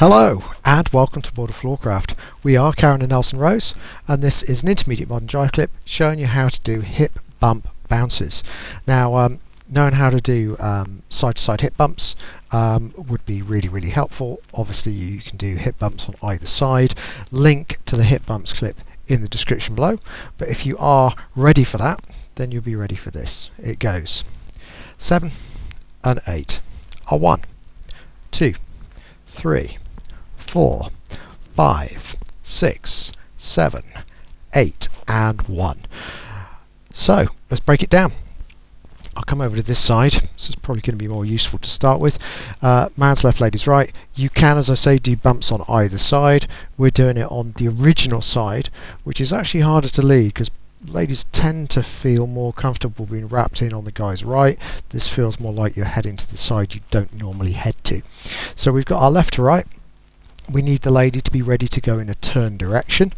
Hello and welcome to Border Floorcraft. We are Karen and Nelson Rose, and this is an intermediate modern jive clip showing you how to do hip bump bounces. Now knowing how to do side to side hip bumps would be really helpful. Obviously you can do hip bumps on either side. Link to the hip bumps clip in the description below, but if you are ready for that, then you'll be ready for this. It goes 7 and 8 are 1, 2, 3, 4, 5, 6, 7, 8 and 1. So let's break it down. I'll come over to this side, so it's probably going to be more useful to start with. Man's left, lady's right. You can, as I say, do bumps on either side. We're doing it on the original side, which is actually harder to lead because ladies tend to feel more comfortable being wrapped in on the guy's right. This feels more like you're heading to the side you don't normally head to. So we've got our left to right. We need the lady to be ready to go in a turn direction.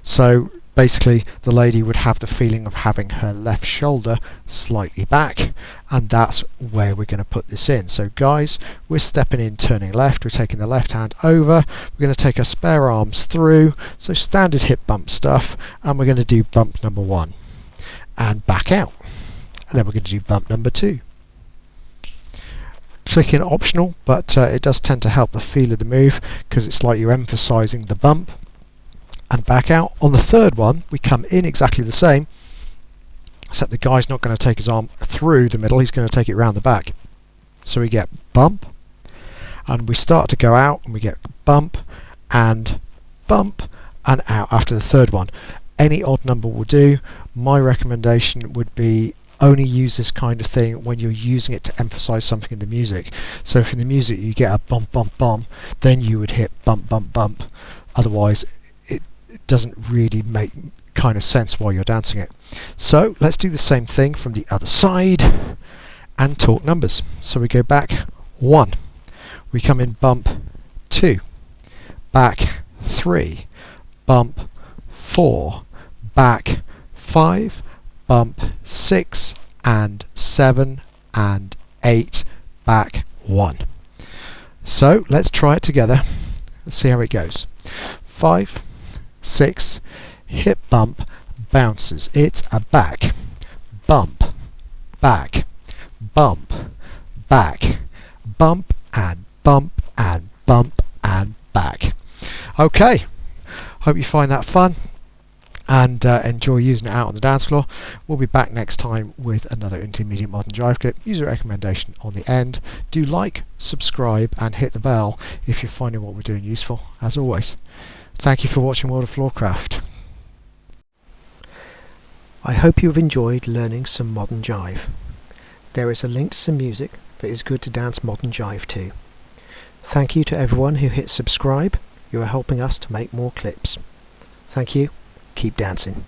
So basically the lady would have the feeling of having her left shoulder slightly back, and that's where we're going to put this in. So guys, we're stepping in, turning left, we're taking the left hand over, we're going to take our spare arms through, so standard hip bump stuff, and we're going to do bump number 1 and back out, and then we're going to do bump number 2. Clicking optional, but it does tend to help the feel of the move because it's like you're emphasizing the bump. And back out. On the third one we come in exactly the same, except the guy's not going to take his arm through the middle, he's going to take it round the back. So we get bump, and we start to go out, and we get bump and out after the third one. Any odd number will do. My recommendation would be only use this kind of thing when you're using it to emphasize something in the music. So if in the music you get a bump bump bump, then you would hit bump bump bump. Otherwise it doesn't really make kind of sense while you're dancing it. So let's do the same thing from the other side and talk numbers. So we go back 1, we come in bump 2, back 3, bump 4, back 5, bump 6 and 7 and 8, back 1. So let's try it together. Let's see how it goes. 5, 6, hip bump, bounces. It's a back, bump, back, bump, back, bump and bump and bump and back. Okay, hope you find that fun and enjoy using it out on the dance floor. We'll be back next time with another intermediate modern jive clip. User recommendation on the end. Do like, subscribe and hit the bell if you're finding what we're doing useful. As always, thank you for watching World of Floorcraft. I hope you've enjoyed learning some modern jive. There is a link to some music that is good to dance modern jive to. Thank you to everyone who hit subscribe. You are helping us to make more clips. Thank you. Keep dancing.